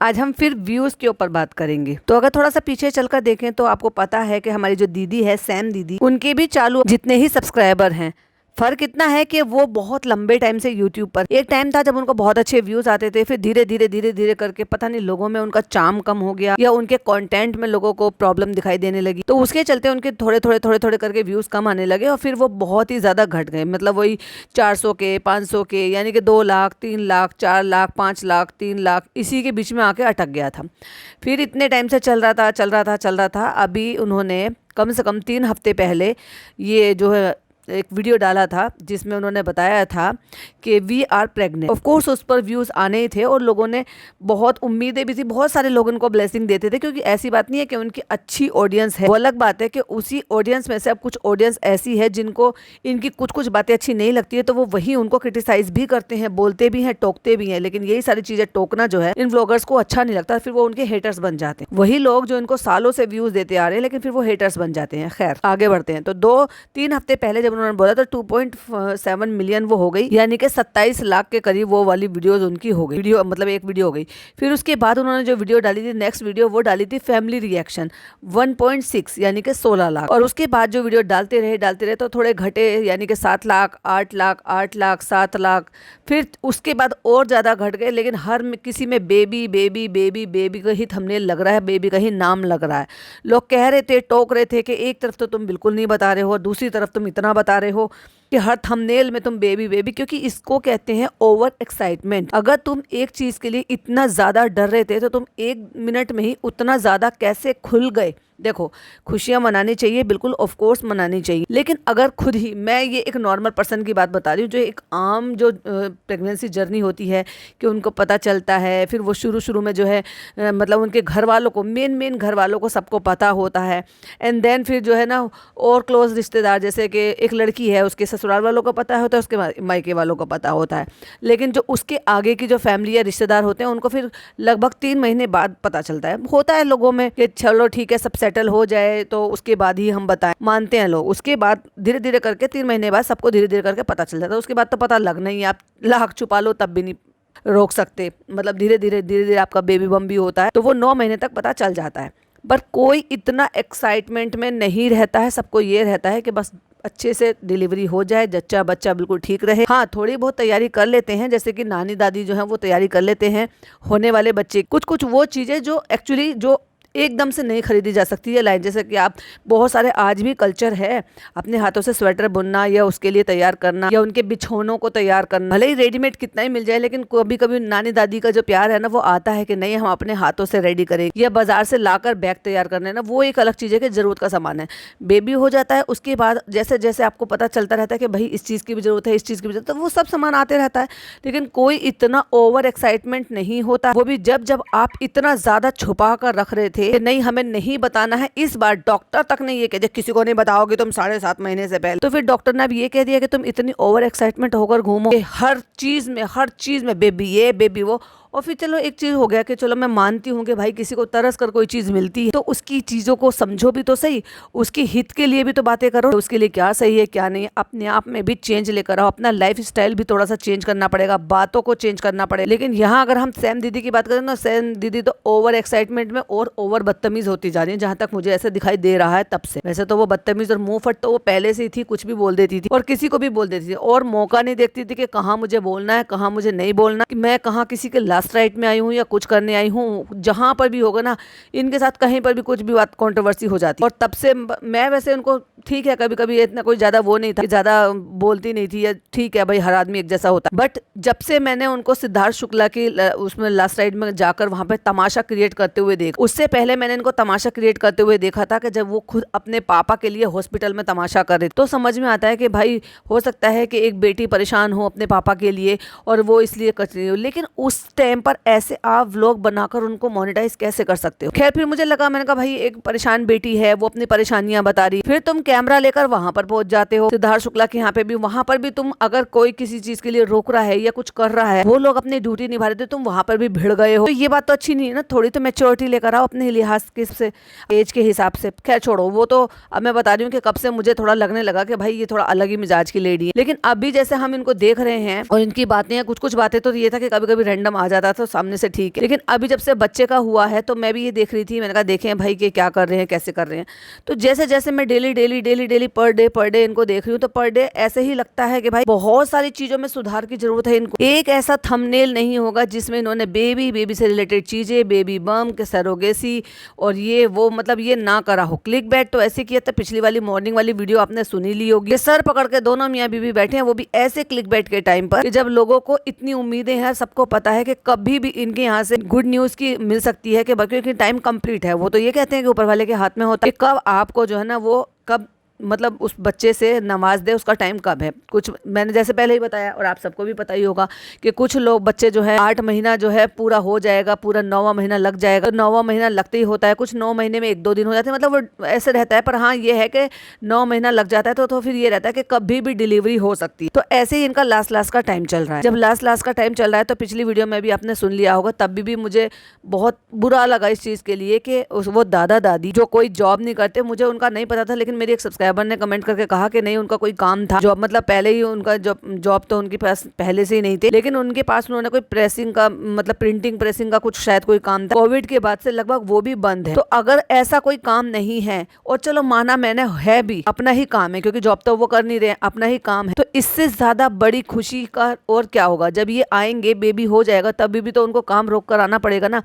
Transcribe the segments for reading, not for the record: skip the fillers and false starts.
आज हम फिर व्यूज़ के ऊपर बात करेंगे। तो अगर थोड़ा सा पीछे चलकर देखें तो आपको पता है कि हमारी जो दीदी है सैम दीदी, उनके भी चालू जितने ही सब्सक्राइबर हैं। फर्क इतना है कि वो बहुत लंबे टाइम से यूट्यूब पर, एक टाइम था जब उनको बहुत अच्छे व्यूज आते थे, फिर धीरे धीरे करके पता नहीं लोगों में उनका चार्म कम हो गया या उनके कंटेंट में लोगों को प्रॉब्लम दिखाई देने लगी, तो उसके चलते उनके थोड़े करके व्यूज कम आने लगे और फिर वो बहुत ही ज्यादा घट गए। मतलब वही 400 के 500 के, यानी कि 2 लाख 3 लाख 4 लाख 5 लाख 3 लाख इसी के बीच में आके अटक गया था। फिर इतने टाइम से चल रहा था। अभी उन्होंने कम से कम 3 हफ्ते पहले ये जो है एक वीडियो डाला था जिसमें उन्होंने बताया था कि we are pregnant. Of course उस पर व्यूज़ आने ही थे और लोगों ने बहुत उम्मीदें भी थी, बहुत सारे लोग उनको ब्लेसिंग देते थे, क्योंकि ऐसी बात नहीं है कि उनकी अच्छी ऑडियंस है। वो अलग बात है कि उसी ऑडियंस में से अब कुछ ऑडियंस ऐसी है जिनको इनकी कुछ बातें अच्छी नहीं लगती है, तो वो वही उनको क्रिटिसाइज भी करते हैं, बोलते भी हैं, टोकते भी हैं। लेकिन यही सारी चीज़ें टोकना जो है इन व्लॉगर्स को अच्छा नहीं लगता, फिर वो उनके हेटर्स बन जाते हैं। वही लोग जो इनको सालों से व्यूज़ देते आ रहे हैं लेकिन फिर वो हेटर्स बन जाते हैं। खैर आगे बढ़ते हैं। तो 2-3 हफ्ते पहले जब उन्होंने बोला तो 2.7 मिलियन वो हो गई, यानी कि 27 लाख के करीब वो वाली वीडियोस उनकी हो गई। वीडियो मतलब एक वीडियो हो गई। फिर उसके बाद उन्होंने जो वीडियो डाली थी, नेक्स्ट वीडियो वो डाली थी फैमिली रिएक्शन, 1.6 यानी कि 16 लाख। और उसके बाद जो वीडियो डालते रहे तो थोड़े घटे, यानी कि 7 लाख 8 लाख 8 लाख 7 लाख। फिर उसके बाद और ज़्यादा घट गए, लेकिन हर किसी में बेबी का ही थंबनेल लग रहा है, बेबी का ही नाम लग रहा है। लोग कह रहे थे, टोक रहे थे कि एक तरफ तो तुम बिल्कुल नहीं बता रहे हो, दूसरी तरफ तुम इतना बता रहे हो कि हर थंबनेल में तुम बेबी, क्योंकि इसको कहते हैं ओवर एक्साइटमेंट। अगर तुम एक चीज़ के लिए इतना ज़्यादा डर रहे थे तो तुम 1 मिनट में ही उतना ज़्यादा कैसे खुल गए। देखो, खुशियां मनानी चाहिए, बिल्कुल ऑफ कोर्स मनानी चाहिए, लेकिन अगर खुद ही, मैं ये एक नॉर्मल पर्सन की बात बता रही हूँ, जो एक आम जो प्रेगनेंसी जर्नी होती है कि उनको पता चलता है, फिर वो शुरू में जो है मतलब उनके घर वालों को, मेन घर वालों को सबको पता होता है, एंड देन फिर जो है ना और क्लोज रिश्तेदार, जैसे कि एक लड़की है उसके ससुराल वालों को पता होता है, उसके मायके वालों को पता होता है, लेकिन जो उसके आगे की जो फैमिली या रिश्तेदार होते हैं उनको फिर लगभग 3 महीने बाद पता चलता है। होता है लोगों में कि चलो ठीक है, सब सेटल हो जाए तो उसके बाद ही हम बताएं, मानते हैं लोग। उसके बाद धीरे करके 3 महीने बाद सबको धीरे करके पता चल जाता है। उसके बाद तो पता लगना ही, आप लाख छुपा लो तब भी नहीं रोक सकते। मतलब धीरे आपका बेबी बम भी होता है तो वो 9 महीने तक पता चल जाता है। पर कोई इतना एक्साइटमेंट में नहीं रहता है, सबको ये रहता है कि बस अच्छे से डिलीवरी हो जाए, जच्चा बच्चा बिल्कुल ठीक रहे। हाँ, थोड़ी बहुत तैयारी कर लेते हैं, जैसे कि नानी दादी जो है वो तैयारी कर लेते हैं होने वाले बच्चे, कुछ वो चीज़ें जो एक्चुअली जो एकदम से नहीं खरीदी जा सकती है लाइन, जैसे कि आप बहुत सारे आज भी कल्चर है अपने हाथों से स्वेटर बुनना या उसके लिए तैयार करना या उनके बिछौनों को तैयार करना। भले ही रेडीमेड कितना ही मिल जाए, लेकिन कभी कभी नानी दादी का जो प्यार है ना वो आता है कि नहीं हम अपने हाथों से रेडी करें, या बाजार से लाकर बैग तैयार करना है ना, वो एक अलग चीज़ है कि जरूरत का सामान है। बेबी हो जाता है उसके बाद जैसे जैसे आपको पता चलता रहता है कि भाई इस चीज़ की भी जरूरत है, इस चीज़ की भी जरूरत है, तो वो सब सामान आते रहता है। लेकिन कोई इतना ओवर एक्साइटमेंट नहीं होता, वो भी जब आप इतना ज़्यादा छुपा कर रख रहे थे कि नहीं हमें नहीं बताना है। इस बार डॉक्टर तक ने ये कह दिया किसी को नहीं बताओगे तुम 7.5 महीने से पहले, तो फिर डॉक्टर ने अब ये कह दिया कि तुम इतनी ओवर एक्साइटमेंट होकर घूमो हर चीज में बेबी ये बेबी वो। और फिर चलो एक चीज हो गया कि चलो मैं मानती हूँ कि भाई किसी को तरस कर कोई चीज मिलती है तो उसकी चीजों को समझो भी तो सही, उसके हित के लिए भी तो बातें करो, तो उसके लिए क्या सही है क्या नहीं, अपने आप में भी चेंज लेकर आओ, अपना लाइफ स्टाइल भी थोड़ा सा चेंज करना पड़ेगा, बातों को चेंज करना पड़ेगा। लेकिन यहाँ अगर हम सैम दीदी की बात करें ना, सैम दीदी तो ओवर एक्साइटमेंट में और ओवर बदतमीज होती जा रही है, जहां तक मुझे ऐसा दिखाई दे रहा है तब से। वैसे तो वो बदतमीज और मुंह फट तो वो पहले से ही थी, कुछ भी बोल देती थी और किसी को भी बोल देती थी और मौका नहीं देखती थी कि कहाँ मुझे बोलना है कहाँ मुझे नहीं बोलना, कि मैं कहाँ किसी के लास्ट राइट में आई हूँ या कुछ करने आई हूँ। जहां पर भी होगा ना इनके साथ कहीं पर भी कुछ भी बात कंट्रोवर्सी हो जाती है। और तब से मैं वैसे उनको ठीक है, कभी कभी इतना कोई ज्यादा वो नहीं था, ज्यादा बोलती नहीं थी, या ठीक है भाई हर आदमी एक जैसा होता, बट जब से मैंने उनको सिद्धार्थ शुक्ला की उसमें लास्ट राइड में जाकर वहां पे तमाशा क्रिएट करते हुए देखा, उससे पहले मैंने इनको तमाशा क्रिएट करते हुए देखा था कि जब वो खुद अपने पापा के लिए हॉस्पिटल में तमाशा कर रहे, तो समझ में आता है कि भाई हो सकता है कि एक बेटी परेशान हो अपने पापा के लिए और वो इसलिए कर रही हो, लेकिन उस टाइम पर ऐसे आप व्लॉग बनाकर उनको मोनेटाइज कैसे कर सकते हो। खैर फिर मुझे लगा, मैंने कहा भाई एक परेशान बेटी है वो अपनी परेशानियां बता रही, फिर तुम कैमरा लेकर वहां पर पहुंच जाते हो सिद्धार्थ शुक्ला के यहाँ पे भी, वहां पर भी तुम अगर कोई किसी चीज के लिए रोक रहा है या कुछ कर रहा है, वो लोग अपनी ड्यूटी निभा रहे थे, तुम वहां पर भी भिड़ गए हो, तो ये बात तो अच्छी नहीं है ना। थोड़ी तो मेच्योरिटी लेकर आओ अपने लिहाज के से, एज के हिसाब से। खैर छोड़ो वो तो, अब मैं बता रही हूँ कि कब से मुझे थोड़ा लगने लगा कि भाई ये थोड़ा अलग ही मिजाज की लेडी है, लेकिन अभी जैसे हम इनको देख रहे हैं और इनकी बातें कुछ बातें तो ये था कि कभी कभी रैंडम आ जाता आता था सामने से ठीक है, लेकिन अभी जब से बच्चे का हुआ है तो मैं भी ये देख रही थी, मैंने कहा देखें भाई कि क्या कर रहे हैं, कैसे कर रहे हैं। तो जैसे जैसे मैं डेली पर डे इनको देख रही हूँ तो पर डे ऐसे ही लगता है कि भाई बहुत सारी चीजों में सुधार की जरूरत है इनको। एक ऐसा थंबनेल नहीं होगा जिसमें इन्होंने बेबी से रिलेटेड चीजें, बेबी बम के सरोगेसी और ये वो, मतलब ये ना करा हो। क्लिक बैट तो ऐसे किया था, पिछली वाली मॉर्निंग वाली वीडियो आपने सुनी ली होगी, सर पकड़ के दोनों मियाँ बीवी बैठे हैं, वो भी ऐसे क्लिक बैट के टाइम पर कि जब लोगों को इतनी उम्मीदें हैं, सबको पता है कि कभी भी इनके यहाँ से गुड न्यूज की मिल सकती है कि क्योंकि टाइम कंप्लीट है। वो तो ये कहते हैं कि ऊपर वाले के हाथ में होता है कि कब आपको जो है ना वो कब मतलब उस बच्चे से नवाज दे, उसका टाइम कब है। कुछ मैंने जैसे पहले ही बताया और आप सबको भी पता ही होगा कि कुछ लोग बच्चे जो है 8 महीना जो है पूरा हो जाएगा, पूरा 9वां महीना लग जाएगा, तो 9वां महीना लगते ही होता है, कुछ 9 महीने में 1-2 दिन हो जाते हैं, मतलब वो ऐसे रहता है। पर हाँ ये है कि 9 महीना लग जाता है तो फिर ये रहता है कि कभी भी डिलीवरी हो सकती है। तो ऐसे ही इनका लास्ट का टाइम चल रहा है। जब लास्ट का टाइम चल रहा है तो पिछली वीडियो में भी आपने सुन लिया होगा, तब भी मुझे बहुत बुरा लगा इस चीज़ के लिए कि वो दादा दादी जो कोई जॉब नहीं करते, मुझे उनका नहीं पता था, लेकिन मेरी एक सब्सक्राइबर ने कमेंट करके कहा कि नहीं उनका कोई काम था, जॉब मतलब पहले ही उनका जॉब तो उनके पास पहले से ही नहीं थे, लेकिन उनके पास उन्होंने कोई प्रेसिंग का मतलब प्रिंटिंग प्रेसिंग का कुछ शायद कोई काम था। कोविड के बाद से लगभग वो भी बंद है। तो अगर ऐसा कोई काम नहीं है, और चलो माना मैंने है भी, अपना ही काम है क्योंकि जॉब तो वो कर नहीं रहे, अपना ही काम है, तो इससे ज्यादा बड़ी खुशी का और क्या होगा। जब ये आएंगे, बेबी हो जाएगा, तभी भी तो उनको काम रोक कर आना पड़ेगा ना।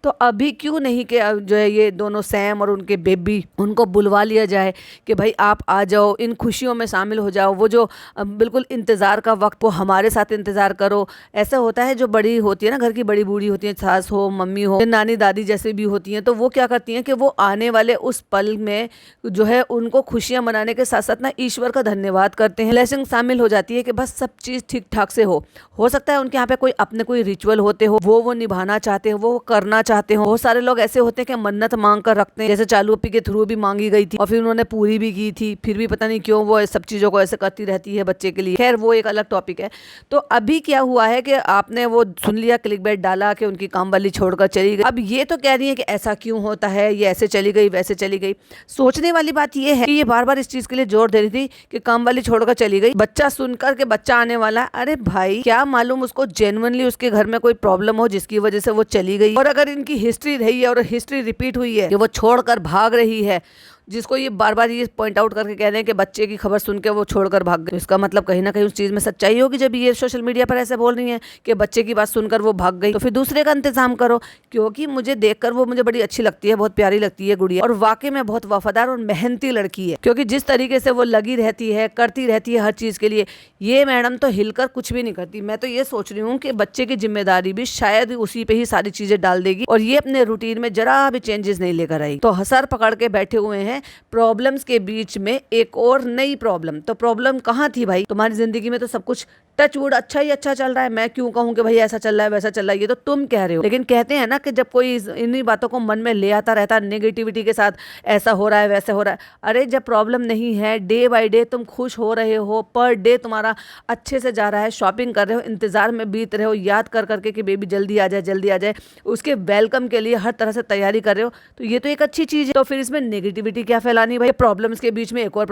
तो अभी क्यों नहीं कि जो है ये दोनों सैम और उनके बेबी, उनको बुलवा लिया जाए कि भाई आप आ जाओ, इन खुशियों में शामिल हो जाओ। वो जो बिल्कुल इंतज़ार का वक्त, वो हमारे साथ इंतज़ार करो। ऐसा होता है जो बड़ी होती है ना, घर की बड़ी बूढ़ी होती है, सास हो, मम्मी हो, नानी दादी जैसे भी होती हैं, तो वो क्या करती हैं कि वो आने वाले उस पल में जो है उनको खुशियाँ मनाने के साथ साथ ना ईश्वर का धन्यवाद करते हैं। ब्लेसिंग शामिल हो जाती है कि बस सब चीज़ ठीक ठाक से हो सकता है उनके यहाँ पे कोई रिचुअल होते हो, वो निभाना चाहते हो, वो करना चाहते हो। बहुत सारे लोग ऐसे होते हैं कि मन्नत मांग कर रखते हैं, जैसे चालू अपी के थ्रू भी मांगी गई थी और फिर उन्होंने पूरी भी की थी, फिर भी पता नहीं क्यों वो सब चीज़ों को ऐसे करती रहती है बच्चे के लिए। खैर वो एक अलग टॉपिक है। तो अभी क्या हुआ है कि आपने वो सुन लिया, क्लिक बैट डाला कि उनकी काम वाली छोड़कर चली गई। अब ये तो कह रही है कि ऐसा क्यों होता है, ये ऐसे चली गई, वैसे चली गई। सोचने वाली बात ये है कि ये बार बार इस चीज़ के लिए जोर दे रही थी कि काम वाली छोड़कर चली गई, बच्चा सुनकर के बच्चा आने वाला है। अरे भाई क्या मालूम उसको जेन्युइनली उसके घर में कोई प्रॉब्लम हो जिसकी वजह से वो चली गई। और अगर इनकी हिस्ट्री रही है और हिस्ट्री रिपीट हुई है कि वो छोड़कर भाग रही है, जिसको ये बार बार ये पॉइंट आउट करके कह रहे हैं कि बच्चे की खबर सुन के वो छोड़कर भाग गए, इसका मतलब कहीं ना कहीं उस चीज़ में सच्चाई होगी। जब ये सोशल मीडिया पर ऐसे बोल रही हैं कि बच्चे की बात सुनकर वो भाग गई, तो फिर दूसरे का इंतजाम करो। क्योंकि मुझे देखकर वो मुझे बड़ी अच्छी लगती है, बहुत प्यारी लगती है गुड़िया, और वाकई में बहुत वफादार और मेहनती लड़की है। क्योंकि जिस तरीके से वो लगी रहती है, करती रहती है हर चीज़ के लिए, ये मैडम तो हिलकर कुछ भी नहीं करती। मैं तो ये सोच रही हूँ कि बच्चे की जिम्मेदारी भी शायद उसी पे ही सारी चीज़ें डाल देगी और ये अपने रूटीन में जरा भी चेंजेस नहीं लेकर आई। तो हसर पकड़ के बैठे हुए हैं प्रॉब्लम के बीच में एक और नई प्रॉब्लम। तो प्रॉब्लम कहाँ थी भाई? तुम्हारी जिंदगी में तो सब कुछ टच वुड अच्छा ही अच्छा चल रहा है। मैं क्यों कहूँ कि भाई ऐसा चल रहा है वैसा चल रहा है, ये तो तुम कह रहे हो। लेकिन कहते हैं ना कि जब कोई इन्हीं बातों को मन में ले आता रहता है नेगेटिविटी के साथ, ऐसा हो रहा है वैसा हो रहा है। अरे जब प्रॉब्लम नहीं है, डे बाय डे तुम खुश हो रहे हो, पर डे तुम्हारा अच्छे से जा रहा है, शॉपिंग कर रहे हो, इंतजार में बीत रहे हो, याद कर करके कि बेबी जल्दी आ जाए, उसके वेलकम के लिए हर तरह से तैयारी कर रहे हो, तो ये तो एक अच्छी चीज़ है। तो फिर इसमें नेगेटिविटी क्या फैलानी भाई? प्रॉब्लम्स के बीच में एक और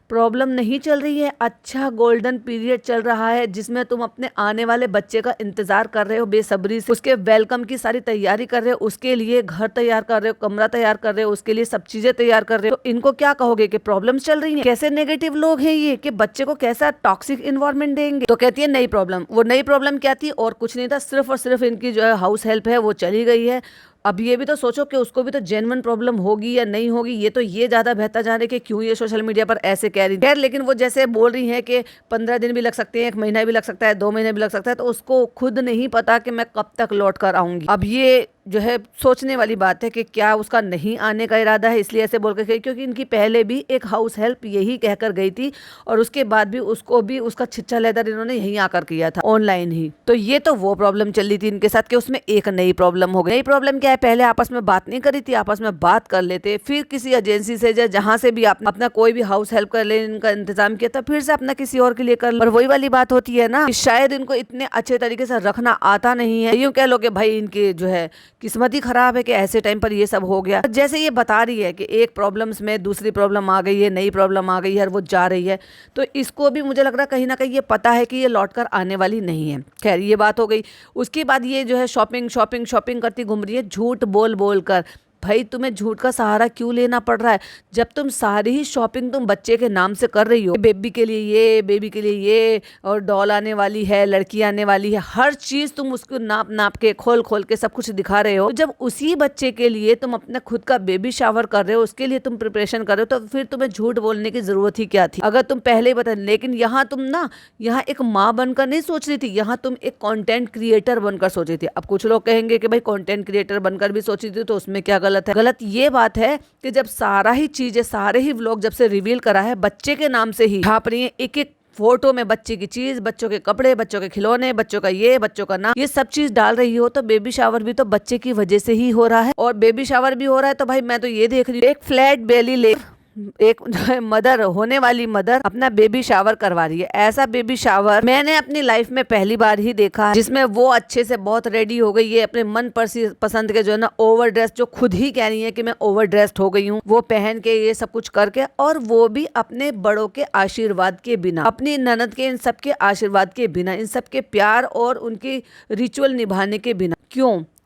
प्रॉब्लम नहीं चल रही है। अच्छा गोल्डन पीरियड चल रहा है जिसमें तुम अपने आने वाले बच्चे का इंतजार कर रहे हो बेसब्री से, उसके वेलकम की सारी तैयारी कर रहे हो, उसके लिए घर तैयार कर रहे हो, कमरा तैयार कर रहे हो, उसके लिए सब चीजें तैयार कर रहे हो। तो इनको क्या कहोगे कि प्रॉब्लम्स चल रही हैं? कैसे नेगेटिव लोग हैं ये कि बच्चे को कैसा टॉक्सिक इन्वायरमेंट देंगे? तो कहती है नई प्रॉब्लम। वो नई प्रॉब्लम क्या थी? और कुछ नहीं था, सिर्फ और सिर्फ इनकी जो है हाउस हेल्प है वो चली गई है। अब ये भी तो सोचो कि उसको भी तो जेन्युइन प्रॉब्लम होगी या नहीं होगी। ये तो ये ज्यादा बेहतर जाने कि क्यों ये सोशल मीडिया पर ऐसे कह रही है। लेकिन वो जैसे बोल रही हैं कि 15 दिन भी लग सकते हैं, 1 महीना भी लग सकता है, 2 महीने भी लग सकता है, तो उसको खुद नहीं पता कि मैं कब तक लौट कर आऊंगी। अब ये जो है सोचने वाली बात है कि क्या उसका नहीं आने का इरादा है इसलिए ऐसे बोल कर गई। क्योंकि इनकी पहले भी एक हाउस हेल्प यही कहकर गई थी और उसके बाद भी उसको भी उसका छिच्चा लेदर इन्होंने यहीं आकर किया था, ऑनलाइन ही। तो ये तो वो प्रॉब्लम चल रही थी इनके साथ कि उसमें एक नई प्रॉब्लम हो गई। नई प्रॉब्लम क्या है? पहले आपस में बात नहीं करी थी, आपस में बात कर लेते, फिर किसी एजेंसी से या जहां से भी आप अपना कोई भी हाउस हेल्प कर ले, इनका इंतजाम किया था, फिर से अपना किसी और के लिए कर। और वही वाली बात होती है ना कि शायद इनको इतने अच्छे तरीके से रखना आता नहीं है। यूं कह लो कि भाई इनके जो है किस्मत ही खराब है कि ऐसे टाइम पर ये सब हो गया। जैसे ये बता रही है कि एक प्रॉब्लम्स में दूसरी प्रॉब्लम आ गई है, नई प्रॉब्लम आ गई है और वो जा रही है, तो इसको भी मुझे लग रहा है कहीं ना कहीं ये पता है कि ये लौट कर आने वाली नहीं है। खैर ये बात हो गई। उसके बाद ये जो है शॉपिंग शॉपिंग शॉपिंग करती घूम रही है, झूठ बोल बोल कर। भाई तुम्हें झूठ का सहारा क्यों लेना पड़ रहा है, जब तुम सारी ही शॉपिंग तुम बच्चे के नाम से कर रही हो, बेबी के लिए ये, बेबी के लिए ये, और डॉल आने वाली है, लड़की आने वाली है, हर चीज तुम उसको नाप नाप के खोल खोल के सब कुछ दिखा रहे हो। तो जब उसी बच्चे के लिए तुम अपना खुद का बेबी शावर कर रहे हो, उसके लिए तुम प्रिपरेशन कर रहे हो, तो फिर तुम्हें झूठ बोलने की जरूरत ही क्या थी, अगर तुम पहले ही बता। लेकिन यहाँ तुम ना, यहाँ एक माँ बनकर नहीं सोच रही थी, यहाँ तुम एक कंटेंट क्रिएटर बनकर सोच रही थी। अब कुछ लोग कहेंगे कि भाई कंटेंट क्रिएटर बनकर भी सोच रही थी तो उसमें क्या गलत है। गलत ये बात है कि जब सारा ही चीजें, सारे ही व्लॉग जब से रिवील करा है, बच्चे के नाम से ही छाप रही है, एक एक फोटो में बच्चे की चीज, बच्चों के कपड़े, बच्चों के खिलौने, बच्चों का ये, बच्चों का नाम, ये सब चीज डाल रही हो, तो बेबी शावर भी तो बच्चे की वजह से ही हो रहा है। और बेबी शावर भी हो रहा है तो भाई मैं तो ये देख रही हूँ, एक फ्लैट बेली ले, एक जो है मदर, होने वाली मदर अपना बेबी शावर करवा रही है। ऐसा बेबी शावर मैंने अपनी लाइफ में पहली बार ही देखा है, जिसमें वो अच्छे से बहुत रेडी हो गई है, अपने मन पसंद के जो है ना ओवर ड्रेस, जो खुद ही कह रही है कि मैं ओवर ड्रेस्ड हो गई हूँ, वो पहन के ये सब कुछ करके, और वो भी अपने बड़ों के आशीर्वाद के बिना, अपनी ननद के इन सब के आशीर्वाद के बिना, इन सब के प्यार और उनकी रिचुअल निभाने के बिना।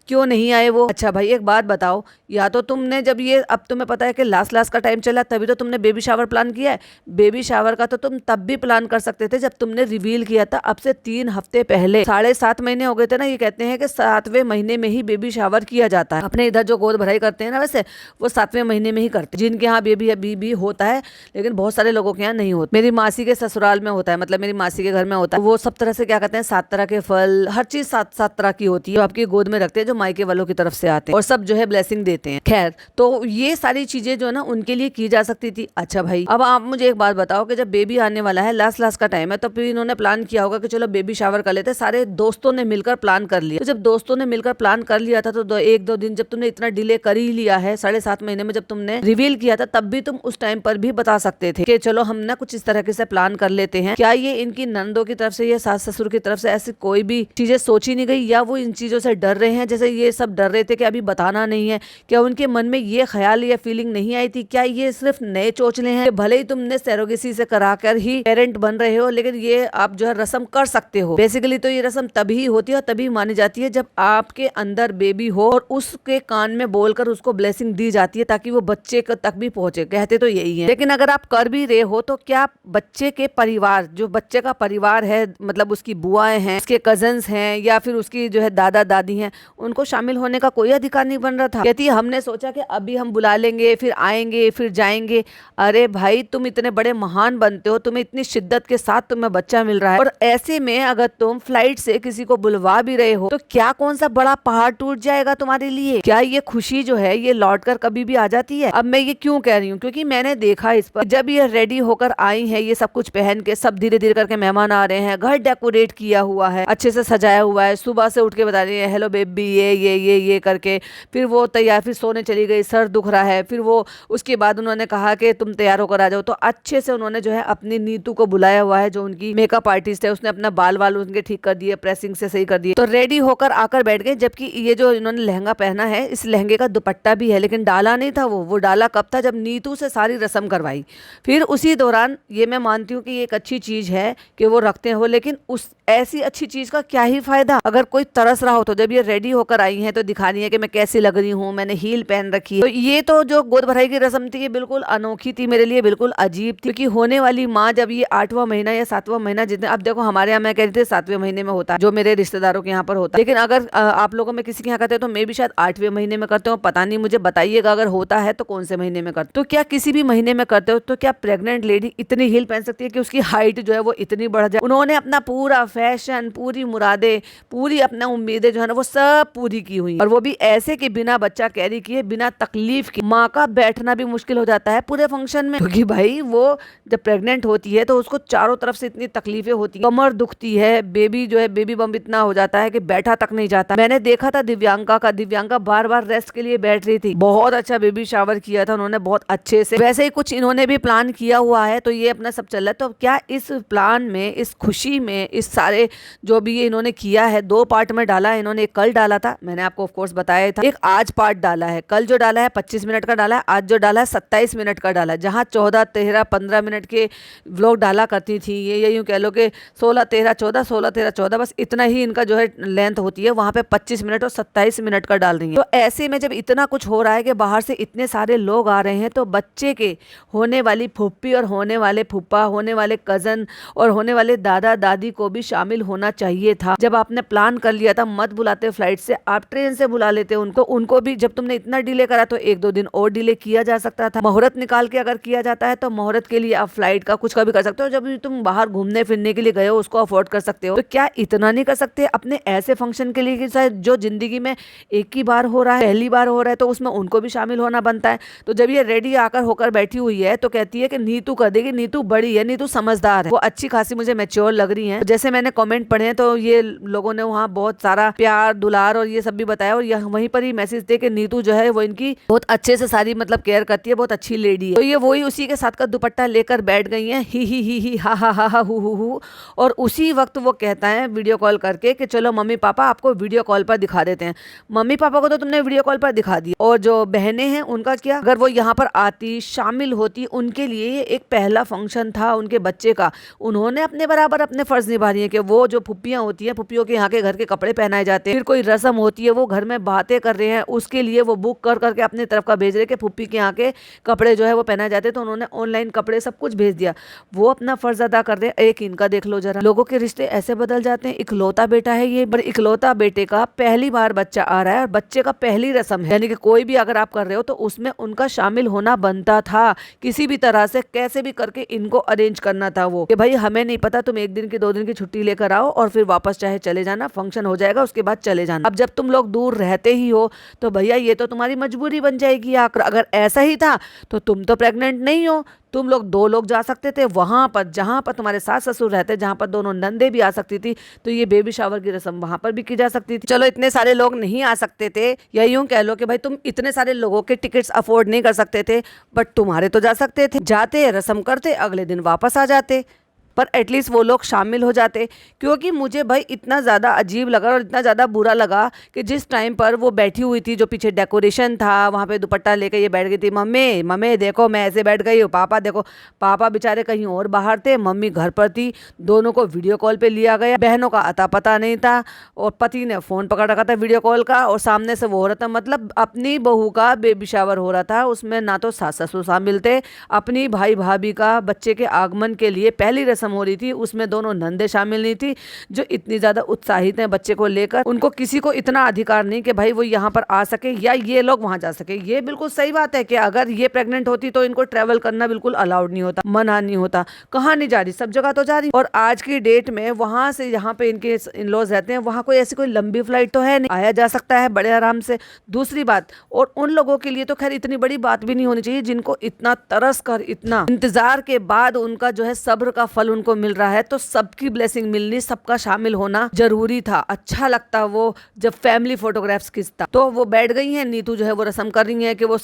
क्यों नहीं आए वो? अच्छा भाई एक बात बताओ, या तो तुमने जब ये, अब तुम्हें पता है कि लास्ट का टाइम चला, तभी तो तुमने बेबी शावर प्लान किया है। बेबी शावर का तो तुम तब भी प्लान कर सकते थे जब तुमने रिवील किया था, अब से 3 हफ्ते पहले। 7.5 महीने हो गए थे ना। ये कहते हैं कि 7वें महीने में ही बेबी शावर किया जाता है। अपने इधर जो गोद भराई करते हैं ना, वैसे वो 7वें महीने में ही करते हैं। जिनके यहाँ बेबी अभी भी होता है, लेकिन बहुत सारे लोगों के यहाँ नहीं होता। मेरी मासी के ससुराल में होता है, मतलब मेरी मासी के घर में होता है। वो सब तरह से क्या कहते हैं, 7 तरह के फल, हर चीज 7 तरह की होती है, आपकी गोद में रखते हैं, जो मायके वालों की तरफ से आते हैं, और सब जो है ब्लेसिंग देते हैं। खैर, तो ये सारी चीजें जो है ना उनके लिए की जा सकती थी। अच्छा भाई, अब आप मुझे एक बात बताओ कि जब बेबी आने वाला है, लास्ट का टाइम है, तो फिर इन्होंने प्लान किया होगा कि चलो बेबी शावर कर लेते हैं। सारे दोस्तों ने मिलकर प्लान कर लिया। तो जब दोस्तों ने मिलकर प्लान कर लिया था, तो 1-2 दिन जब तुमने इतना डिले कर ही लिया है, 7.5 महीने में जब तुमने रिवील किया था, तब भी तुम उस टाइम पर भी बता सकते थे कि चलो हम ना कुछ इस तरह से प्लान कर लेते हैं। क्या ये इनकी नंदों की तरफ से या सास ससुर की तरफ से ऐसी कोई भी चीजें सोची नहीं गई, या वो इन चीजों से डर रहे हैं, जैसे ये सब डर रहे थे कि अभी बताना नहीं है? क्या उनके मन में ये ख्याल या फीलिंग नहीं आई थी? क्या ये सिर्फ नए चोचले हैं? भले ही तुमने सैरोगेसी से कराकर ही पेरेंट बन रहे हो, लेकिन ये आप जो है रस्म कर सकते हो। बेसिकली तो ये रस्म तभी होती है और तभी मानी जाती है जब आपके अंदर बेबी हो और उसके कान में बोलकर उसको ब्लेसिंग दी जाती है, ताकि वो बच्चे तक भी पहुंचे। कहते तो यही है। लेकिन अगर आप कर भी रहे हो, तो क्या बच्चे के परिवार, जो बच्चे का परिवार है, मतलब उसकी बुआएं हैं, उसके कजन्स हैं, या फिर उसकी जो है दादा दादी हैं, उनको शामिल होने का कोई अधिकार नहीं बन रहा था? कहती हमने सोचा कि अभी हम बुला लेंगे, फिर आएंगे, फिर जाएंगे। अरे भाई, तुम इतने बड़े महान बनते हो, तुम्हें इतनी शिद्दत के साथ तुम्हें बच्चा मिल रहा है, और ऐसे में अगर तुम फ्लाइट से किसी को बुलवा भी रहे हो, तो क्या कौन सा बड़ा पहाड़ टूट जाएगा तुम्हारे लिए? क्या ये खुशी जो है ये लौट कर कभी भी आ जाती है? अब मैं ये क्यों कह रही हूँ, क्योंकि मैंने देखा इस पर, जब ये रेडी होकर आई है, ये सब कुछ पहन के, सब धीरे धीरे करके मेहमान आ रहे हैं, घर डेकोरेट किया हुआ है, अच्छे से सजाया हुआ है, सुबह से उठ के बता रही है हेलो बेबी, ये करके, फिर वो तैयार, फिर सोने चली गई, सर दुख रहा है, फिर वो उसके बाद उन्होंने कहा कि तुम तैयार होकर आ जाओ। तो अच्छे से उन्होंने जो है अपनी नीतू को बुलाया हुआ है, जो उनकी मेकअप आर्टिस्ट है, उसने अपना बाल उनके ठीक कर दिए, प्रेसिंग से सही कर दिए, तो रेडी होकर आकर बैठ गए। जबकि ये जो इन्होंने लहंगा पहना है, इस लहंगे का दुपट्टा भी है, लेकिन डाला नहीं था। वो डाला कब था, जब नीतू से सारी रस्म करवाई। फिर उसी दौरान, ये मैं मानती हूँ कि ये एक अच्छी चीज है कि वो रखते हो, लेकिन उस ऐसी अच्छी चीज का क्या ही फायदा अगर कोई तरस रहा हो। तो जब ये रेडी होकर आई है, तो दिखा रही है कि मैं कैसी लग रही हूँ, मैंने हील पहन रखी है। तो ये तो जो गोद भराई की रस्म थी, ये बिल्कुल अनोखी थी, मेरे लिए बिल्कुल अजीब थी, क्योंकि होने वाली माँ जब ये 8वां महीना या 7वां महीना, जितने, अब देखो हमारे यहाँ मैं कह रही थी 7वें महीने में होता है, जो मेरे रिश्तेदारों के यहाँ पर होता है, लेकिन अगर आप लोगों में किसी के यहाँ करते हो, तो मैं भी शायद 8वें महीने में करते हो, पता नहीं, मुझे बताइएगा अगर होता है तो कौन से महीने में करते हो। तो क्या किसी भी महीने में करते हो, तो क्या प्रेग्नेंट लेडी इतनी हील पहन सकती है कि उसकी हाइट जो है वो इतनी बढ़ जाए? उन्होंने अपना पूरा फैशन, पूरी मुरादें, पूरी अपना उम्मीदें जो है ना, वो सब पूरी की हुई, और वो भी ऐसे कि बिना बच्चा कैरी किए, बिना तकलीफ की। माँ का बैठना भी मुश्किल हो जाता है पूरे फंक्शन में, क्योंकि भाई वो जब प्रेग्नेंट होती है तो उसको चारों तरफ से इतनी तकलीफें होती है, कमर दुखती है, बेबी जो है बेबी बम इतना हो जाता है कि बैठा तक नहीं जाता। मैंने देखा था दिव्यांका बार बार रेस्ट के लिए बैठ रही थी। बहुत अच्छा बेबी शावर किया था उन्होंने, बहुत अच्छे से। वैसे ही कुछ इन्होंने भी प्लान किया हुआ है, तो ये अपना सब चल रहा है। तो क्या इस प्लान में, इस खुशी में, इस सारे जो भी ये इन्होंने किया है, 2 पार्ट में डाला है इन्होंने, एक कल डाला था, था, मैंने आपको ऑफ कोर्स बताया था। एक आज पार्ट डाला है, कल जो डाला है 25 मिनट का डाला है, आज जो डाला है 27 मिनट का डाला है। जहाँ 14, 13, 15 मिनट के व्लॉग डाला करती थी ये यूँ कह लो कि 16, 13, 14, 16, 13, 14, बस इतना ही इनका जो है लेंथ होती है। वहाँ पे 25 मिनट और 27 मिनट का डाल रही है। तो ऐसे में जब इतना कुछ हो रहा है कि बाहर से इतने सारे लोग आ रहे हैं, तो बच्चे के होने वाली फूफी और होने वाले फूफा, होने वाले कजन और होने वाले दादा दादी को भी शामिल होना चाहिए था। जब आपने प्लान कर लिया था, मत बुलाते फ्लाइट से, आप ट्रेन से बुला लेते उनको भी। जब तुमने इतना डिले करा तो 1-2 दिन और डिले किया जा सकता था। मुहूर्त निकाल के अगर किया जाता है तो मुहूर्त के लिए आप फ्लाइट का कुछ का भी कर सकते हो। जब भी तुम बाहर घूमने फिरने के लिए गए हो उसको अफोर्ड कर सकते हो, तो क्या इतना नहीं कर सकते अपने ऐसे फंक्शन के लिए कि शायद जो जिंदगी में एक ही बार हो रहा है, पहली बार हो रहा है, तो उसमें उनको भी शामिल होना बनता है। तो जब ये रेडी आकर होकर बैठी हुई है तो कहती है कि नीतू कर देगी, नीतू बड़ी है, नीतू समझदार है। वो अच्छी खासी मुझे मैच्योर लग रही है। जैसे मैंने कमेंट पढ़े हैं तो ये लोगों ने वहाँ बहुत सारा प्यार दुलार और ये सब भी बताया, और वहीं पर ही मैसेज दे कि नीतू जो है वो इनकी बहुत अच्छे से सारी मतलब केयर करती है, बहुत अच्छी लेडी है। तो ये वही उसी के साथ का दुपट्टा लेकर बैठ गई है, ही हा हा हा हु। और उसी वक्त वो कहता है वीडियो कॉल करके कि चलो मम्मी पापा आपको वीडियो कॉल पर दिखा देते हैं। मम्मी पापा को तो तुमने वीडियो कॉल पर दिखा दिया, और जो बहनें हैं उनका क्या? अगर वो यहाँ पर आती, शामिल होती, उनके लिए ये एक पहला फंक्शन था उनके बच्चे का। उन्होंने अपने बराबर अपने फर्ज निभा रही है कि वो जो फुप्पियाँ होती हैं, फुप्पियों के यहाँ के घर के कपड़े पहनाए जाते हैं, फिर कोई रस्म होती है वो घर में बातें कर रहे हैं, उसके लिए वो बुक कर करके अपनी तरफ का भेज रहे कि फुप्पी के यहाँ के कपड़े जो है वो पहनाए जाते हैं। तो उन्होंने ऑनलाइन कपड़े सब कुछ भेज दिया, वो अपना फर्ज अदा कर रहे हैं। एक इनका देख लो जरा, लोगों के रिश्ते ऐसे बदल जाते हैं। इकलौता बेटा है ये, पर इकलौता बेटे का पहली बार बच्चा आ रहा है और बच्चे का पहली रस्म है, यानी कि कोई भी अगर आप कर रहे हो तो उसमें उनका शामिल होना बनता था। किसी भी तरह से कैसे भी करके इनको अरेंज करना था वो, कि भाई हमें नहीं पता, तुम 1 दिन की 2 दिन की छुट्टी लेकर आओ और फिर वापस चाहे चले जाना, फंक्शन हो जाएगा उसके बाद चले जाना। अब जब तुम लोग दूर रहते ही हो तो भैया ये तो तुम्हारी मजबूरी बन जाएगी। अगर ऐसा ही था तो तुम तो प्रेग्नेंट नहीं हो, तुम लोग 2 लोग जा सकते थे वहां पर जहां पर तुम्हारे सास ससुर रहते, जहां पर दोनों नंदे भी आ सकती थी, तो ये बेबी शावर की रस्म वहां पर भी की जा सकती थी। चलो इतने सारे लोग नहीं आ सकते थे, या यूं कह लो कि भाई तुम इतने सारे लोगों के टिकट्स अफोर्ड नहीं कर सकते थे, बट तुम्हारे तो जा सकते थे। जाते, रस्म करते, अगले दिन वापस आ जाते, पर एटलीस्ट वो लोग शामिल हो जाते। क्योंकि मुझे भाई इतना ज़्यादा अजीब लगा और इतना ज़्यादा बुरा लगा कि जिस टाइम पर वो बैठी हुई थी, जो पीछे डेकोरेशन था वहाँ पे दुपट्टा लेकर ये बैठ गई थी, मम्मी मम्मी देखो मैं ऐसे बैठ गई हूँ, पापा देखो। पापा बेचारे कहीं और बाहर थे, मम्मी घर पर थी। दोनों को वीडियो कॉल पे लिया गया, बहनों का अता पता नहीं था, और पति ने फ़ोन पकड़ रखा था वीडियो कॉल का, और सामने से वो हो रहा था, मतलब अपनी बहू का बेबी शावर हो रहा था। उसमें ना तो सास ससुर शामिल थे, अपनी भाई भाभी का बच्चे के आगमन के लिए पहली रस्म हो रही थी, उसमें दोनों नंदे शामिल नहीं थी जो इतनी ज्यादा उत्साहित हैं बच्चे को लेकर। उनको किसी को इतना अधिकार नहीं कि भाई वो यहाँ पर आ सके या ये लोग वहां जा सके। ये बिल्कुल सही बात है कि अगर ये प्रेग्नेंट होती तो इनको ट्रेवल करना बिल्कुल अलाउड नहीं होता, मना नहीं होता। कहाँ नहीं जा रही, सब जगह तो जा रही। और आज की डेट में वहां से यहाँ पे इनके इन-लॉज रहते हैं, वहां कोई ऐसी कोई लंबी फ्लाइट तो है नहीं, आया जा सकता है बड़े आराम से। दूसरी बात, और उन लोगों के लिए तो खैर इतनी बड़ी बात भी नहीं होनी चाहिए जिनको इतना तरस कर, इतना इंतजार के बाद उनका जो है सब्र का फल उनको मिल रहा है, तो सबकी ब्लेसिंग मिलनी, सबका शामिल होना जरूरी था। अच्छा लगता वो जब फैमिली फोटोग्राफ्स खींचता। तो वो बैठ गई है, नीतू जो है वो रस्म कर रही है कि वो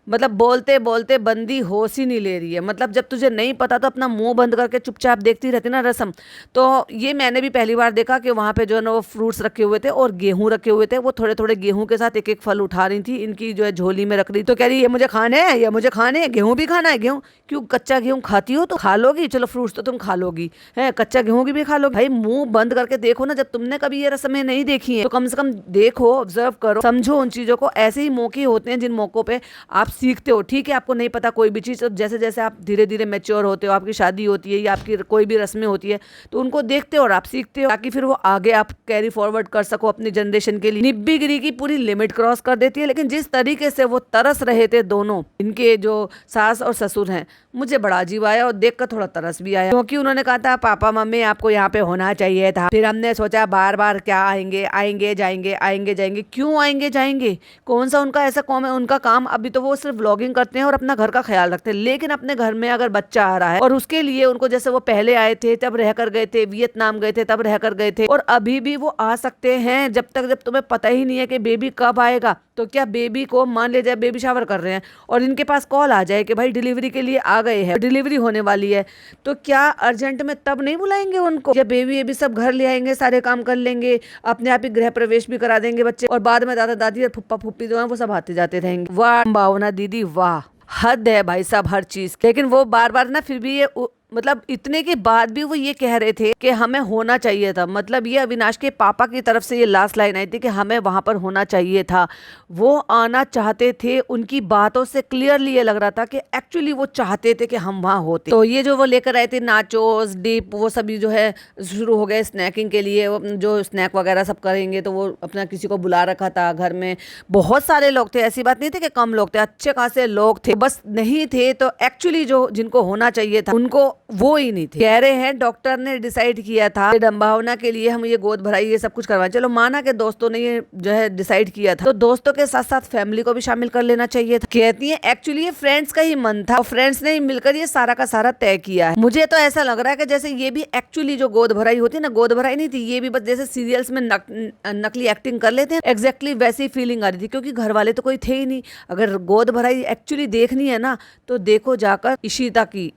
मतलब बोलते बोलते बंदी होश ही नहीं ले रही है। मतलब जब तुझे नहीं पता तो अपना मुंह बंद करके चुपचाप देखती रहती ना रस्म। तो ये मैंने भी पहली बार देखा कि वहां पे जो है ना वो फ्रूट्स रखे हुए थे और गेहूं रखे हुए थे, वो थोड़े थोड़े गेहूं के साथ एक एक फल उठा रही थी, इनकी जो है झोली में रख रही। तो कह रही ये मुझे खाने हैं, ये मुझे खाने हैं, गेहूं भी खाना है। गेहूं क्यों, कच्चा गेहूं खाती हो तो खा लोगी, चलो फ्रूट्स तो तुम खा लोगी, है कच्चा गेहूं की भी खा लोगी। भाई मुंह बंद करके देखो ना, जब तुमने कभी ये रस्में नहीं देखी है तो कम से कम देखो, ऑब्जर्व करो, समझो उन चीजों को। ऐसे ही मौके होते हैं जिन मौकों पे आप सीखते हो। ठीक है, आपको नहीं पता कोई भी चीज, तो जैसे जैसे आप धीरे धीरे मैच्योर होते हो, आपकी शादी होती है या आपकी कोई भी रस्में होती है, तो उनको देखते हो और आप सीखते हो, ताकि फिर वो आगे आप कैरी फॉरवर्ड कर सको अपनी जनरेशन के लिए। निब्बीगिरी की पूरी लिमिट क्रॉस कर देती है। लेकिन जिस तरीके से वो तरस रहे थे दोनों, इनके जो सास और ससुर हैं, मुझे बड़ा अजीब आया और देखकर थोड़ा तरस भी आया। क्योंकि उन्होंने कहा था पापा मम्मी आपको यहाँ पे होना चाहिए था। फिर हमने सोचा बार बार क्या आएंगे, आएंगे जाएंगे, आएंगे जाएंगे। क्यों आएंगे जाएंगे, कौन सा उनका ऐसा कौम है? उनका काम अभी तो वो सिर्फ व्लॉगिंग करते हैं और अपना घर का ख्याल रखते हैं। लेकिन अपने घर में अगर बच्चा आ रहा है और उसके लिए उनको, जैसे वो पहले आए थे तब रह कर गए थे, वियतनाम गए थे तब रह कर गए थे, और अभी भी वो आ सकते हैं जब तक जब तुम्हें पता ही नहीं है कि बेबी कब आएगा। तो क्या बेबी को मान ले जाए बेबी शावर कर रहे हैं और इनके पास कॉल आ जाए कि भाई डिलीवरी के लिए आ गए हैं, डिलीवरी होने वाली है, तो क्या अर्जेंट में तब नहीं बुलाएंगे उनको, या बेबी ये भी सब घर ले आएंगे, सारे काम कर लेंगे, अपने आप ही गृह प्रवेश भी करा देंगे बच्चे, और बाद में दादा दादी और फुप्पा फुप्पी जो है वो सब आते जाते रहेंगे। वाह भावना दीदी वाह, हद है भाई साहब हर चीज। लेकिन वो बार बार ना फिर भी ये मतलब इतने के बाद भी वो ये कह रहे थे कि हमें होना चाहिए था। मतलब ये अविनाश के पापा की तरफ से ये लास्ट लाइन आई थी कि हमें वहां पर होना चाहिए था, वो आना चाहते थे। उनकी बातों से क्लियरली ये लग रहा था कि एक्चुअली वो चाहते थे कि हम वहां होते। तो ये जो वो लेकर आए थे नाचोस डिप वो सभी जो है शुरू हो गए स्नैकिंग के लिए, जो स्नैक वगैरह सब करेंगे, तो वो अपना किसी को बुला रखा था। घर में बहुत सारे लोग थे, ऐसी बात नहीं थी कि कम लोग थे, अच्छे खासे लोग थे। बस नहीं थे तो एक्चुअली जो जिनको होना चाहिए था उनको वो ही नहीं थे। कह रहे हैं डॉक्टर ने डिसाइड किया था कि डम्बावना के लिए हम ये गोद भराई ये सब कुछ करवाएं। चलो माना कि दोस्तों ने ये जो है डिसाइड किया था, तो दोस्तों के साथ साथ फैमिली को भी शामिल कर लेना चाहिए था। कहती है एक्चुअली ये फ्रेंड्स का ही मन था और फ्रेंड्स ने ही मिलकर ये सारा का सारा तय किया है। मुझे तो ऐसा लग रहा है कि जैसे ये भी एक्चुअली जो गोद भराई होती है ना, गोद भराई नहीं थी, ये भी बस जैसे सीरियल्स में नकली एक्टिंग कर लेते हैं, एग्जैक्टली वैसी फीलिंग आ रही थी। क्योंकि घर वाले तो कोई थे ही नहीं। अगर गोद भराई एक्चुअली देखनी है ना तो देखो जाकर इशिता की,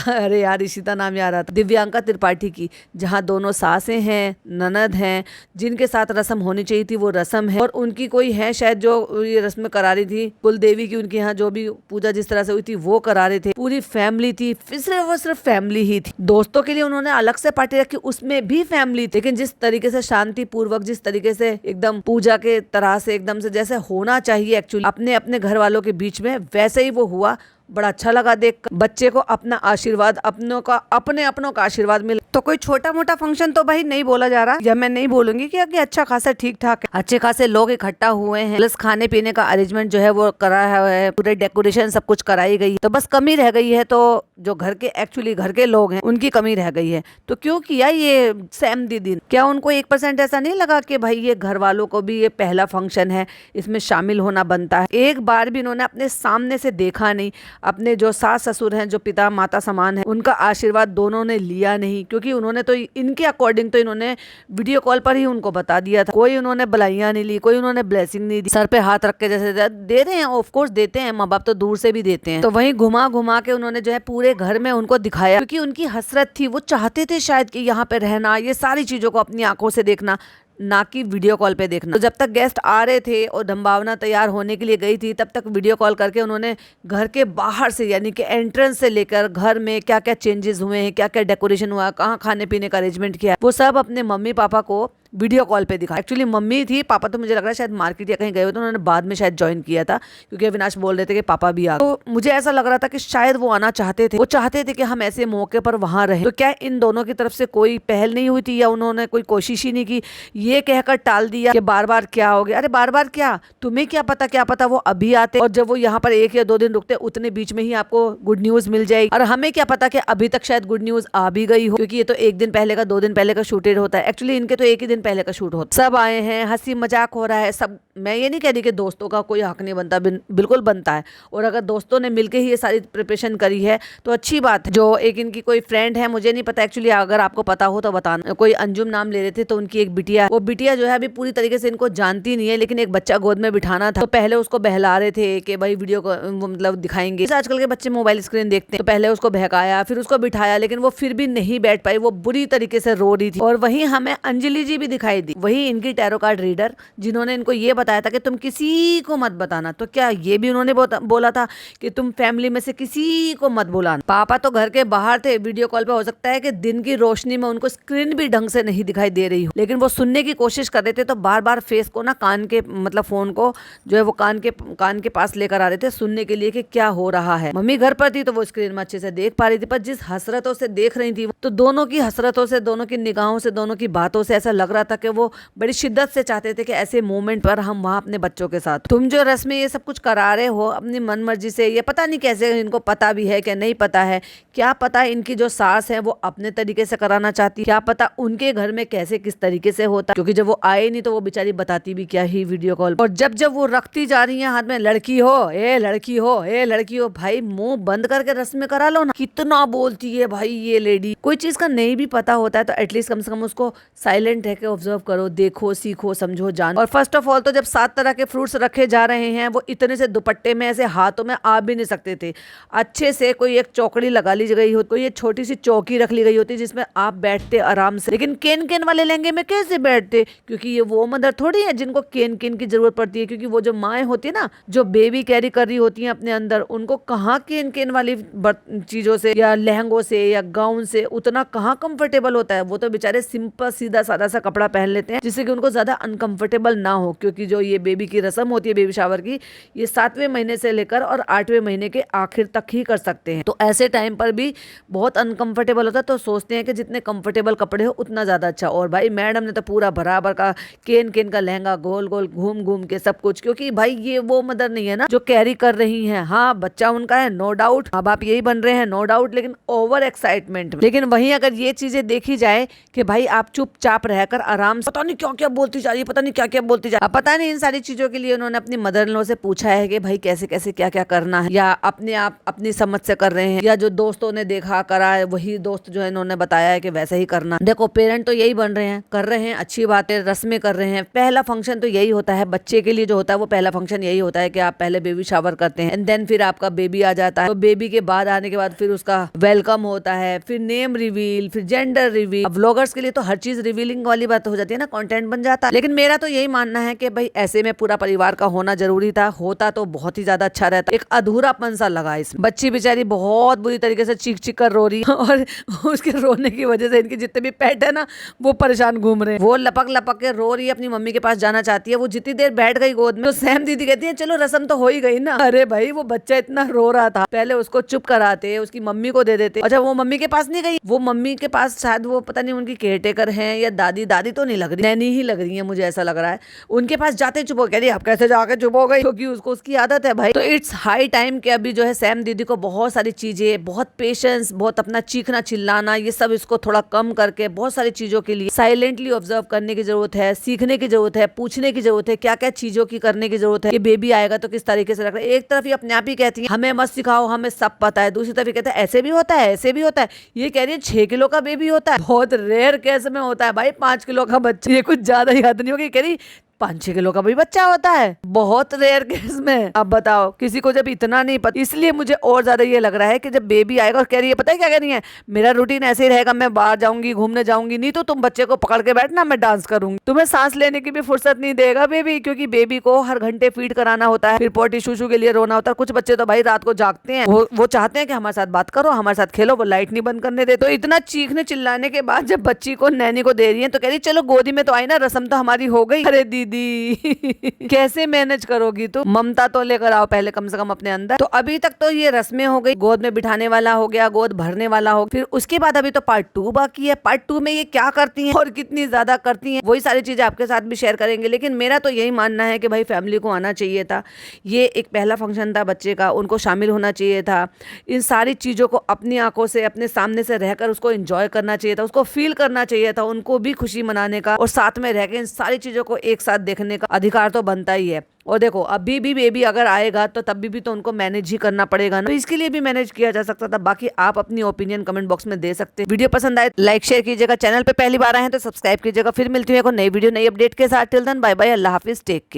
अरे यार इशिता नाम याद आता, दिव्यांका त्रिपाठी की, जहाँ दोनों सासें हैं, ननद हैं, जिनके साथ रस्म होनी चाहिए थी वो रस्म है, और उनकी कोई है शायद जो ये रस्म करा रही थी, कुल देवी की उनके यहाँ जो भी पूजा जिस तरह से हुई थी वो करा रहे थे। पूरी फैमिली थी, सिर्फ फैमिली ही थी। दोस्तों के लिए उन्होंने अलग से पार्टी रखी, उसमें भी फैमिली थी। लेकिन जिस तरीके से शांति पूर्वक, जिस तरीके से एकदम पूजा के तरह से एकदम से जैसे होना चाहिए एक्चुअली अपने अपने घर वालों के बीच में, वैसे ही वो हुआ। बड़ा अच्छा लगा देख बच्चे को अपना आशीर्वाद, अपने अपनों का आशीर्वाद मिला। तो कोई छोटा मोटा फंक्शन तो भाई नहीं बोला जा रहा, या मैं नहीं बोलूंगी कि अच्छा खासा ठीक ठाक है। अच्छे खासे लोग इकट्ठा हुए हैं, प्लस खाने पीने का अरेंजमेंट जो है वो करा है, पूरे डेकोरेशन सब कुछ कराई गई। तो बस कमी रह गई है, तो जो घर के एक्चुअली घर के लोग हैं उनकी कमी रह गई है। तो क्यों किया ये सैम दीदी? क्या उनको 1% ऐसा नहीं लगा कि भाई ये घर वालों को भी ये पहला फंक्शन है, इसमें शामिल होना बनता है? एक बार भी इन्होंने अपने सामने से देखा नहीं, अपने जो सास ससुर हैं, जो पिता माता समान है, उनका आशीर्वाद दोनों ने लिया नहीं। क्योंकि उन्होंने तो इनके अकॉर्डिंग तो इन्होंने वीडियो कॉल पर ही उनको बता दिया था। कोई उन्होंने बधाइयां नहीं ली, कोई उन्होंने ब्लेसिंग नहीं दी। सर पे हाथ रख के जैसे दे रहे हैं, ऑफ कोर्स देते हैं, माँ बाप तो दूर से भी देते हैं। तो वहीं घुमा घुमा के उन्होंने जो है पूरे घर में उनको दिखाया, क्योंकि उनकी हसरत थी। वो चाहते थे शायद कि यहाँ पे रहना, ये सारी चीजों को अपनी आंखों से देखना, ना कि वीडियो कॉल पे देखना। तो जब तक गेस्ट आ रहे थे और डम्बावना तैयार होने के लिए गई थी, तब तक वीडियो कॉल करके उन्होंने घर के बाहर से, यानी कि एंट्रेंस से लेकर घर में क्या क्या चेंजेस हुए हैं, क्या क्या डेकोरेशन हुआ, कहाँ खाने पीने का अरेंजमेंट किया, वो सब अपने मम्मी पापा को वीडियो कॉल पे दिखा। एक्चुअली मम्मी थी, पापा तो मुझे लग रहा है शायद मार्केट या कहीं गए हुए, तो उन्होंने बाद में शायद ज्वाइन किया था, क्योंकि अविनाश बोल रहे थे कि पापा भी आ। तो मुझे ऐसा लग रहा था कि शायद वो आना चाहते थे, वो चाहते थे कि हम ऐसे मौके पर वहां रहे। तो क्या इन दोनों की तरफ से कोई पहल नहीं हुई थी, या उन्होंने कोई कोशिश ही नहीं की? ये कहकर टाल दिया कि बार बार क्या हो गया। अरे बार बार क्या, तुम्हें क्या पता वो अभी आते, और जब वो यहाँ पर 1 या 2 दिन रुकते, उतने बीच में ही आपको गुड न्यूज मिल जाएगी। और हमें क्या पता कि अभी तक शायद गुड न्यूज आ भी गई हो, क्योंकि ये तो 1 दिन पहले का 2 दिन पहले का शूटेड होता है। एक्चुअली इनके तो 1 ही दिन पहले का शूट होता है। सब आए हैं, हंसी मजाक हो रहा है सब। मैं ये नहीं कह रही कि दोस्तों का कोई हक नहीं बनता, बिल्कुल बनता है। और अगर दोस्तों ने मिलकर ही ये सारी प्रिपरेशन करी है तो अच्छी बात है। जो एक इनकी कोई फ्रेंड है, मुझे नहीं पता एक्चुअली, अगर आपको पता हो तो बताना, कोई अंजुम नाम ले रहे थे, तो उनकी एक बिटिया, वो बिटिया जो है अभी पूरी तरीके से इनको जानती नहीं है, लेकिन एक बच्चा गोद में बिठाना था, तो पहले उसको बहला रहे थे कि भाई वीडियो को मतलब दिखाएंगे। आजकल के बच्चे मोबाइल स्क्रीन देखते हैं, तो पहले उसको बहकाया, फिर उसको बिठाया, लेकिन वो फिर भी नहीं बैठ पाई, वो बुरी तरीके से रो रही थी। और वहीं हमें अंजलि जी भी दिखाई दी, वही इनकी टैरो कार्ड रीडर, जिन्होंने इनको ये बताया था कि तुम किसी को मत बताना। तो क्या ये भी उन्होंने बोला था कि तुम फैमिली में से किसी को मत बुलाना? पापा तो घर के बाहर थे, वीडियो कॉल पे हो सकता है कि दिन की रोशनी में उनको स्क्रीन भी ढंग से नहीं दिखाई दे रही हो, लेकिन वो सुनने की कोशिश कर रहे थे। तो बार बार फेस को ना कान के मतलब फोन को जो है वो कान के पास लेकर आ रहे थे, सुनने के लिए कि क्या हो रहा है। मम्मी घर पर थी तो वो स्क्रीन में अच्छे से देख पा रही थी, पर जिस हसरतों से देख रही थी, तो दोनों की हसरतों से, दोनों की निगाहों से, दोनों की बातों से ऐसा लग रहा था कि वो बड़ी शिद्दत से चाहते थे कि ऐसे मोमेंट पर हम वहाँ अपने बच्चों के साथ। तुम जो रस्में ये सब कुछ करा रहे हो अपनी मन मर्जी से, ये पता नहीं कैसे इनको पता भी है कि नहीं पता है, क्या पता इनकी जो सास है वो अपने तरीके से कराना चाहती, क्या पता उनके घर में कैसे किस तरीके से होता, क्योंकि जब वो आए नहीं तो वो बेचारी बताती भी क्या ही वीडियो कॉल। और जब वो रखती जा रही है हाथ में, लड़की हो ए लड़की हो ए लड़की हो, भाई मुंह बंद करके रस्में करा लो ना। कितना बोलती है भाई ये लेडी। कोई चीज का नहीं भी पता होता है तो एटलीस्ट कम से कम उसको साइलेंट है कि ऑब्जर्व करो, देखो, सीखो, समझो, जानो। और फर्स्ट ऑफ ऑल तो जब 7 तरह के फ्रूट्स रखे जा रहे हैं, वो इतने से दुपट्टे में ऐसे हाथों में आ भी नहीं सकते थे। अच्छे से कोई एक चौकड़ी लगा ली गई हो, कोई एक छोटी सी चौकी रख ली गई होती जिसमें आप बैठते आराम से। लेकिन केन केन वाले लहंगे में कैसे बैठते, क्योंकि ये वो मदर थोड़ी है जिनको केन केन की जरूरत पड़ती है। क्योंकि वो जो माएँ होती है ना, जो बेबी कैरी कर रही होती हैं अपने अंदर, उनको कहाँ केन केन वाली चीजों से या लहंगों से या गाउन से उतना कहाँ कंफर्टेबल होता है। वो तो बेचारे सिंपल सीधा सादा सा कपड़ा पहन लेते हैं जिससे कि उनको ज्यादा अनकंफर्टेबल ना हो। क्योंकि जो ये बेबी की रस्म होती है, बेबी शावर की, ये 7वें महीने से लेकर और 8वें महीने के आखिर तक ही कर सकते हैं। तो ऐसे टाइम पर भी बहुत अनकंफर्टेबल होता है, तो सोचते हैं कि जितने कंफर्टेबल कपड़े हो उतना ज्यादा अच्छा। और भाई मैडम ने तो पूरा बराबर का केन केन का लहंगा गोल गोल घूम घूम के सब कुछ, क्योंकि भाई ये वो मदर नहीं है ना जो कैरी कर रही है। हाँ, बच्चा उनका है, नो डाउट, अब आप यही बन रहे हैं, नो डाउट, लेकिन ओवर एक्साइटमेंट। लेकिन वहीं अगर ये चीजें देखी जाए कि भाई आप चुपचाप रहकर आराम से, पता नहीं क्या क्या बोलती जा रही है, पता नहीं क्या क्या बोलती जा रही है। पता नहीं इन सारी चीजों के लिए उन्होंने अपनी मदर इन लॉ से पूछा है कि भाई कैसे कैसे क्या क्या करना है, या अपने आप अपनी समझ से कर रहे हैं, या जो दोस्तों ने देखा करा है वही दोस्त जो है इन्होंने बताया है कि वैसे ही करना। देखो, पेरेंट तो यही बन रहे हैं, कर रहे हैं, अच्छी बात है, रस्में कर रहे हैं। पहला फंक्शन तो यही होता है बच्चे के लिए, जो होता है वो पहला फंक्शन यही होता है कि आप पहले बेबी शावर करते हैं, एंड देन फिर आपका बेबी आ जाता है। तो बेबी के बाद आने के बाद फिर उसका वेलकम होता है, फिर नेम रिवील, फिर जेंडर रिवील। अब व्लॉगर्स के लिए तो हर चीज रिवीलिंग वाली बात हो जाती है ना, कंटेंट बन जाता है। लेकिन मेरा तो यही मानना है कि भाई ऐसे में पूरा परिवार का होना जरूरी था, होता तो बहुत ही ज्यादा अच्छा रहता। एक अधूरापन सा लगा इसमें। बच्ची बेचारी बहुत बुरी तरीके से चीख चीख कर रो रही है और उसके रोने की वजह से इनके जितने भी पेट है ना वो परेशान घूम रहे हैं। वो लपक लपक के रो रही है, अपनी मम्मी के पास जाना चाहती है। वो जितनी देर बैठ गई गोद में तो सैम दीदी कहती है चलो रस्म तो हो ही गई ना। अरे भाई, वो बच्चा इतना रो रहा था, पहले उसको चुप कराते, उसकी मम्मी को दे देते। अच्छा, वो मम्मी के पास नहीं गई, वो मम्मी के पास शायद वो पता नहीं उनकी केयरटेकर है या दादी, दादी तो नहीं लग रही, नैनी ही लग रही है, मुझे ऐसा लग रहा है। उनके पास जाते चुप हो, कह रही आप कैसे जाके चुप हो गई, क्योंकि उसको उसकी आदत है भाई। तो इट्स हाई टाइम कि अभी जो है सैम दीदी को बहुत सारी चीजें, बहुत पेशेंस, बहुत अपना चीखना चिल्लाना, ये सब इसको थोड़ा कम करके बहुत सारी चीजों के लिए साइलेंटली ऑब्जर्व करने की जरूरत है, सीखने की जरूरत है, पूछने की जरूरत है, क्या क्या चीजों की करने की जरूरत है। ये बेबी आएगा तो किस तरीके से रख रहे। एक तरफ ये अपने आप ही कहती है हमें मत सिखाओ, हमें सब पता है, दूसरी तरफ ये कहता है ऐसे भी होता है, ऐसे भी होता है। ये कह रही है 6 किलो का बेबी होता है, बहुत रेयर केस में होता है भाई 5 किलो का बच्चा। ये कुछ ज्यादा ही हद नहीं होगी, कह रही 5-6 किलो का भी बच्चा होता है, बहुत रेयर केस में। अब बताओ, किसी को जब इतना नहीं पता, इसलिए मुझे और ज्यादा ये लग रहा है कि जब बेबी आएगा और कह रही है पता है क्या कह रही है, मेरा रूटीन ऐसे ही रहेगा, मैं बाहर जाऊंगी, घूमने जाऊंगी, नहीं तो तुम बच्चे को पकड़ के बैठना, मैं डांस करूंगी, तुम्हें सांस लेने की भी फुर्सत नहीं देगा बेबी, क्योंकि बेबी को हर घंटे फीड कराना होता है, फिर पोटी शूशू के लिए रोना होता है। कुछ बच्चे तो भाई रात को जागते हैं, वो चाहते हैं कि हमारे साथ बात करो, हमारे साथ खेलो, वो लाइट नहीं बंद करने दे। तो इतना चीखने चिल्लाने के बाद जब बच्ची को नैनी को दे रही है तो कह रही चलो गोदी में तो आई ना, रस्म तो हमारी हो गई। अरे दीदी कैसे मैनेज करोगी तुम, ममता तो लेकर आओ पहले कम से कम अपने अंदर। तो अभी तक तो ये रस्में हो गई, गोद में बिठाने वाला हो गया, गोद भरने वाला हो, फिर उसके बाद अभी तो पार्ट 2 बाकी है। पार्ट 2 में ये क्या करती हैं और कितनी ज्यादा करती हैं, वही सारी चीजें आपके साथ भी शेयर करेंगे। लेकिन मेरा तो यही मानना है कि भाई फैमिली को आना चाहिए था, ये एक पहला फंक्शन था बच्चे का, उनको शामिल होना चाहिए था, इन सारी चीजों को अपनी आंखों से अपने सामने से रहकर उसको एंजॉय करना चाहिए था, उसको फील करना चाहिए था, उनको भी खुशी मनाने का और साथ में रहकर इन सारी चीजों को एक साथ देखने का अधिकार तो बनता ही है। और देखो अभी भी बेबी अगर आएगा तो तब भी तो उनको मैनेज ही करना पड़ेगा ना, तो इसके लिए भी मैनेज किया जा सकता था। बाकी आप अपनी ओपिनियन कमेंट बॉक्स में दे सकते हैं। वीडियो पसंद आए लाइक शेयर कीजिएगा, चैनल पे पहली बार आए हैं तो सब्सक्राइब कीजिएगा। फिर मिलती हूँ एक नई वीडियो नई अपडेट के साथ। टिल देन बाय बाय, अल्लाह हाफिज, टेक केयर।